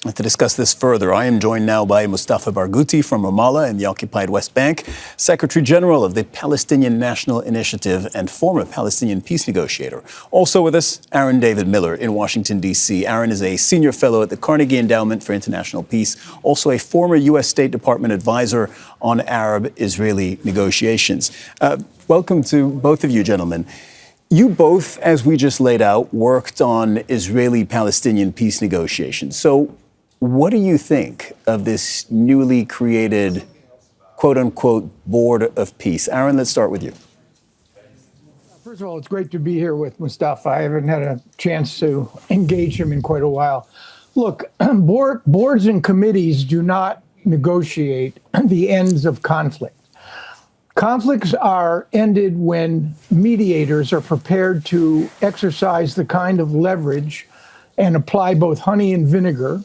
To discuss this further, I am joined now by Mustafa Barghouti from Ramallah in the occupied West Bank, Secretary General of the Palestinian National Initiative and former Palestinian peace negotiator. Also with us, Aaron David Miller in Washington, D.C. Aaron is a senior fellow at the Carnegie Endowment for International Peace, also a former U.S. State Department advisor on Arab-Israeli negotiations. Welcome to both of you, gentlemen. You both, as we just laid out, worked on Israeli-Palestinian peace negotiations. So what do you think of this newly created, quote-unquote, Board of Peace? Aaron, let's start with you. First of all, it's great to be here with Mustafa. I haven't had a chance to engage him in quite a while. Look, boards and committees do not negotiate the ends of conflict. Conflicts are ended when mediators are prepared to exercise the kind of leverage and apply both honey and vinegar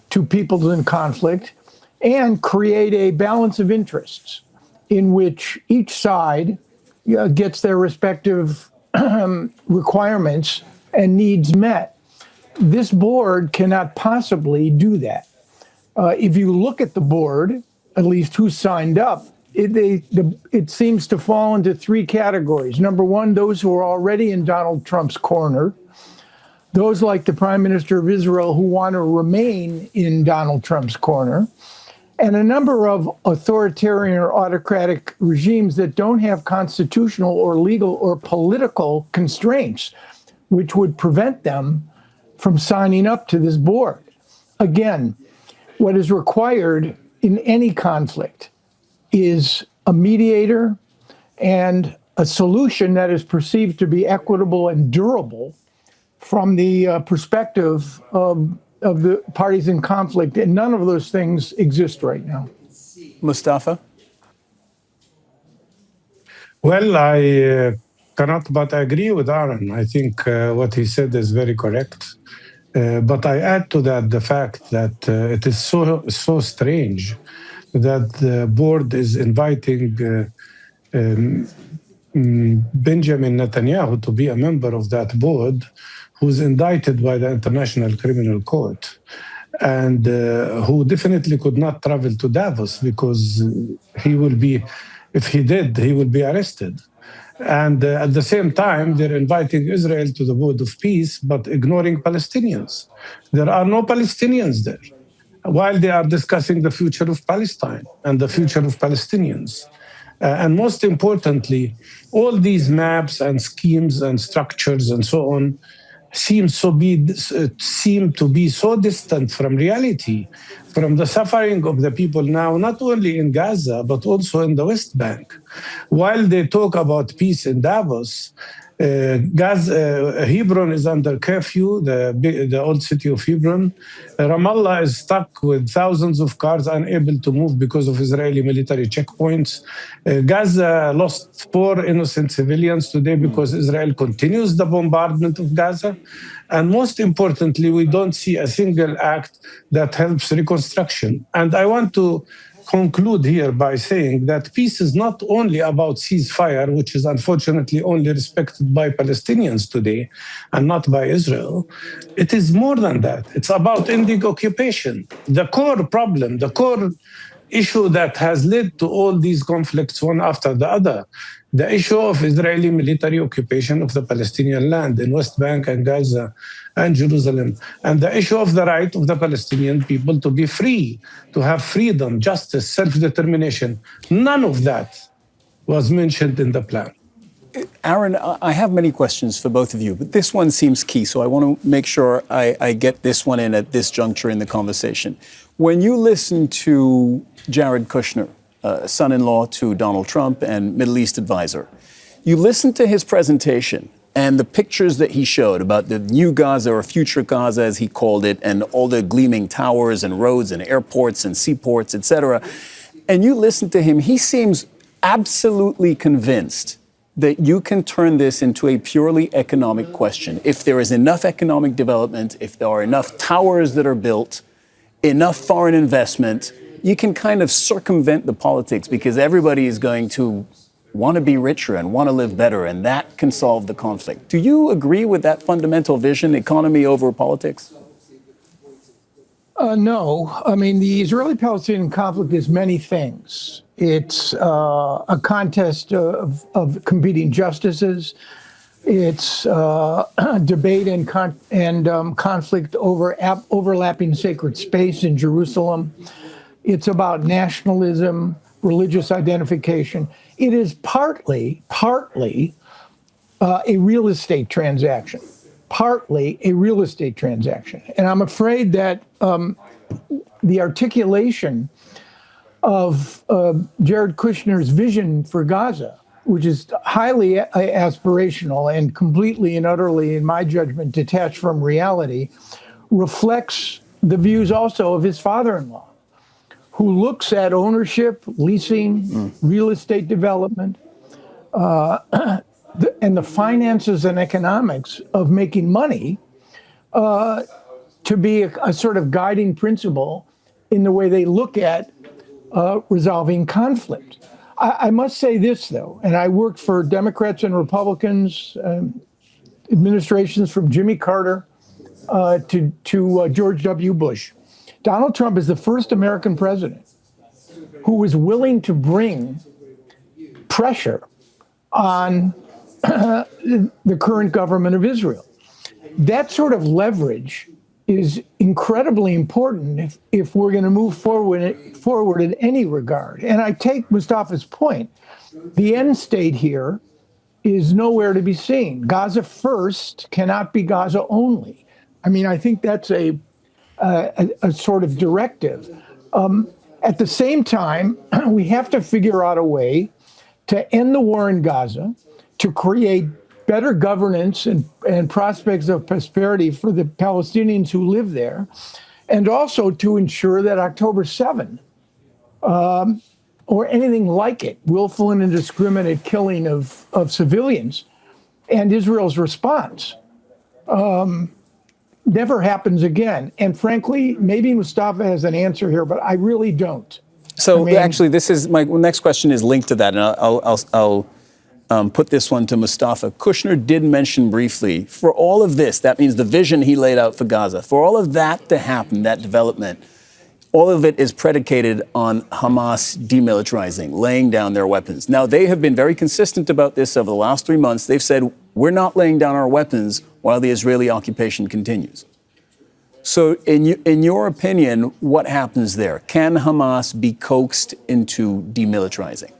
to peoples in conflict and create a balance of interests in which each side gets their respective requirements and needs met. This board cannot possibly do that. If you look at the board, at least who signed up, it seems to fall into three categories. Number one, those who are already in Donald Trump's corner. Those like the Prime Minister of Israel who want to remain in Donald Trump's corner, and a number of authoritarian or autocratic regimes that don't have constitutional or legal or political constraints, which would prevent them from signing up to this board. Again, what is required in any conflict is a mediator and a solution that is perceived to be equitable and durable from the perspective of the parties in conflict, and none of those things exist right now. Mustafa? Well, I cannot but agree with Aaron. I think what he said is very correct. But I add to that the fact that it is so strange that the board is inviting Benjamin Netanyahu to be a member of that board, who's indicted by the International Criminal Court, and who definitely could not travel to Davos because he will be, if he did, he will be arrested. And at the same time, they're inviting Israel to the Board of Peace, but ignoring Palestinians. There are no Palestinians there, while they are discussing the future of Palestine and the future of Palestinians. And most importantly, all these maps and schemes and structures and so on seem to be so distant from reality, from the suffering of the people now, not only in Gaza, but also in the West Bank. While they talk about peace in Davos, Hebron is under curfew, the old city of Hebron. Ramallah is stuck with thousands of cars unable to move because of Israeli military checkpoints. Gaza lost 4 innocent civilians today because Israel continues the bombardment of Gaza. And most importantly, we don't see a single act that helps reconstruction. And I want to conclude here by saying that peace is not only about ceasefire, which is unfortunately only respected by Palestinians today and not by Israel. It is more than that. It's about ending occupation. The core problem, the core issue that has led to all these conflicts one after the other, the issue of Israeli military occupation of the Palestinian land in West Bank and Gaza and Jerusalem, and the issue of the right of the Palestinian people to be free, to have freedom, justice, self-determination. None of that was mentioned in the plan. Aaron, I have many questions for both of you, but this one seems key, so I want to make sure I get this one in at this juncture in the conversation. When you listen to Jared Kushner, son-in-law to Donald Trump and Middle East advisor, you listen to his presentation and the pictures that he showed about the new Gaza, or future Gaza as he called it, and all the gleaming towers and roads and airports and seaports, et cetera, and you listen to him, he seems absolutely convinced that you can turn this into a purely economic question. If there is enough economic development, if there are enough towers that are built, enough foreign investment, you can kind of circumvent the politics because everybody is going to want to be richer and want to live better, and that can solve the conflict. Do you agree with that fundamental vision, economy over politics? No. I mean, the Israeli-Palestinian conflict is many things. It's a contest of competing justices. It's debate and conflict over overlapping sacred space in Jerusalem. It's about nationalism, religious identification. It is partly a real estate transaction. Partly a real estate transaction. And I'm afraid that the articulation of Jared Kushner's vision for Gaza, which is highly aspirational and completely and utterly, in my judgment, detached from reality, reflects the views also of his father-in-law, who looks at ownership, leasing, real estate development, and the finances and economics of making money to be a sort of guiding principle in the way they look at resolving conflict. I must say this, though, and I worked for Democrats and Republicans, administrations from Jimmy Carter to George W. Bush. Donald Trump is the first American president who was willing to bring pressure on the current government of Israel. That sort of leverage is incredibly important if we're going to move forward in any regard. And I take Mustafa's point. The end state here is nowhere to be seen. Gaza first cannot be Gaza only. I mean, I think that's a sort of directive. At the same time, we have to figure out a way to end the war in Gaza, to create better governance and prospects of prosperity for the Palestinians who live there, and also to ensure that October 7, or anything like it, willful and indiscriminate killing of civilians, and Israel's response, never happens again. And frankly, maybe Mustafa has an answer here, but I really don't. So actually, this is my next question is linked to that, and I'll put this one to Mustafa. Kushner did mention briefly, for all of this, that means the vision he laid out for Gaza, for all of that to happen, that development, all of it is predicated on Hamas demilitarizing, laying down their weapons. Now, they have been very consistent about this over the last 3 months. They've said, we're not laying down our weapons while the Israeli occupation continues. So in your opinion, what happens there? Can Hamas be coaxed into demilitarizing?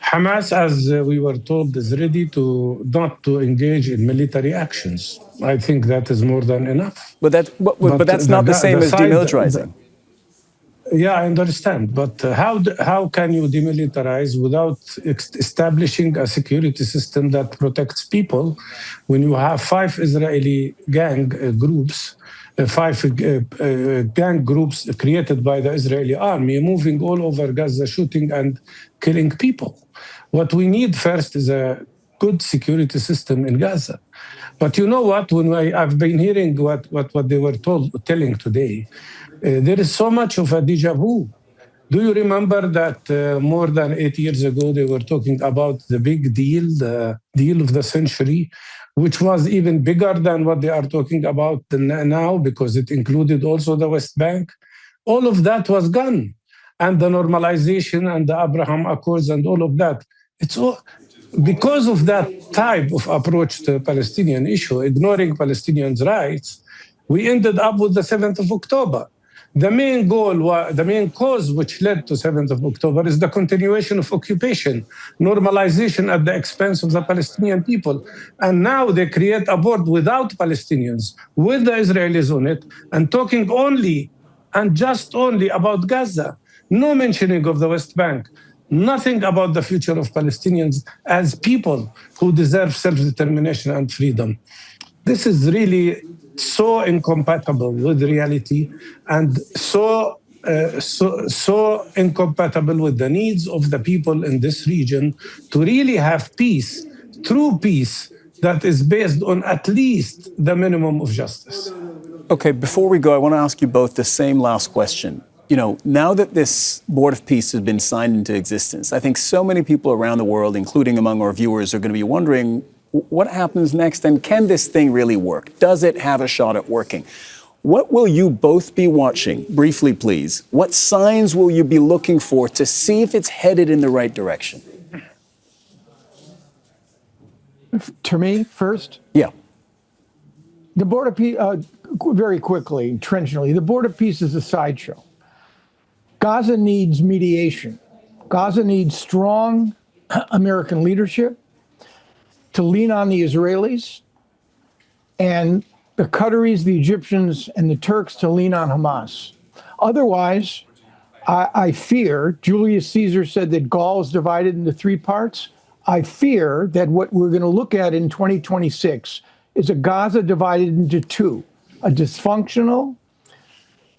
Hamas, as we were told, is ready to not to engage in military actions. I think that is more than enough. But that's not the same as demilitarizing. Yeah, I understand. But how can you demilitarize without establishing a security system that protects people when you have 5 Israeli gang groups, 5 gang groups created by the Israeli army moving all over Gaza, shooting and killing people? What we need first is a good security system in Gaza. But you know what? When I've been hearing what they were telling today, there is so much of a déjà vu. Do you remember that more than 8 years ago, they were talking about the big deal, the deal of the century, which was even bigger than what they are talking about now, because it included also the West Bank? All of that was gone. And the normalization and the Abraham Accords and all of that. It's all because of that type of approach to the Palestinian issue, ignoring Palestinians' rights, we ended up with the 7th of October. The main goal, the main cause which led to 7th of October is the continuation of occupation, normalization at the expense of the Palestinian people. And now they create a board without Palestinians, with the Israelis on it, and talking only and just only about Gaza. No mentioning of the West Bank. Nothing about the future of Palestinians as people who deserve self-determination and freedom. This is really so incompatible with reality and so incompatible with the needs of the people in this region to really have peace, true peace, that is based on at least the minimum of justice. Okay, before we go, I want to ask you both the same last question. You know, now that this Board of Peace has been signed into existence, I think so many people around the world, including among our viewers, are going to be wondering what happens next and can this thing really work? Does it have a shot at working? What will you both be watching? Briefly, please. What signs will you be looking for to see if it's headed in the right direction? To me, first, Yeah. the Board of Peace, very quickly, trenchantly, the Board of Peace is a sideshow. Gaza needs mediation. Gaza needs strong American leadership to lean on the Israelis, and the Qataris, the Egyptians, and the Turks to lean on Hamas. Otherwise, I fear, Julius Caesar said that Gaul is divided into three parts. I fear that what we're going to look at in 2026 is a Gaza divided into two, a dysfunctional,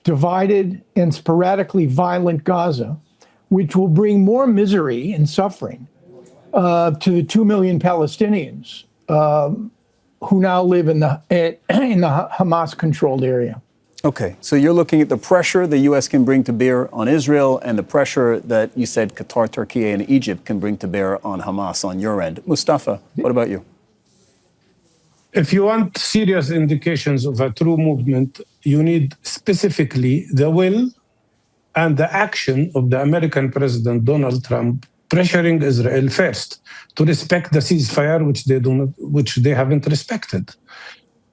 divided, and sporadically violent Gaza, which will bring more misery and suffering to the 2 million Palestinians who now live in the Hamas-controlled area. Okay, so you're looking at the pressure the U.S. can bring to bear on Israel and the pressure that you said Qatar, Turkey, and Egypt can bring to bear on Hamas on your end. Mustafa, what about you? If you want serious indications of a true movement, you need specifically the will and the action of the American President Donald Trump pressuring Israel first to respect the ceasefire, which they haven't respected,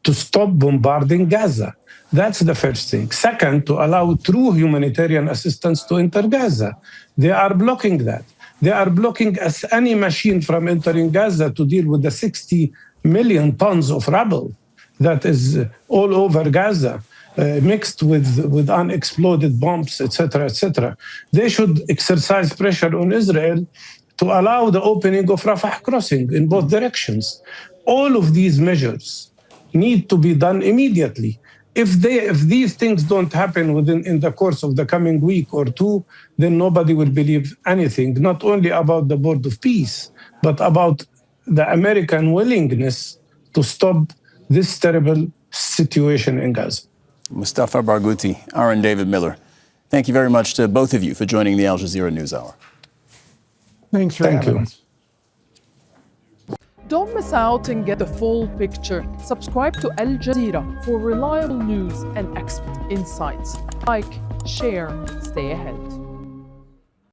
to stop bombarding Gaza. That's the first thing. Second, to allow true humanitarian assistance to enter Gaza. They are blocking that. They are blocking any machine from entering Gaza to deal with the 60 million tons of rubble that is all over Gaza, mixed with unexploded bombs, etc., etc. They should exercise pressure on Israel to allow the opening of Rafah crossing in both directions. All of these measures need to be done immediately. If these things don't happen in the course of the coming week or two, then nobody will believe anything, not only about the Board of Peace, but about the American willingness to stop this terrible situation in Gaza. Mustafa Barghouti, Aaron David Miller, thank you very much to both of you for joining the Al Jazeera NewsHour. Thanks for having us. Don't miss out and get the full picture. Subscribe to Al Jazeera for reliable news and expert insights. Like, share, stay ahead.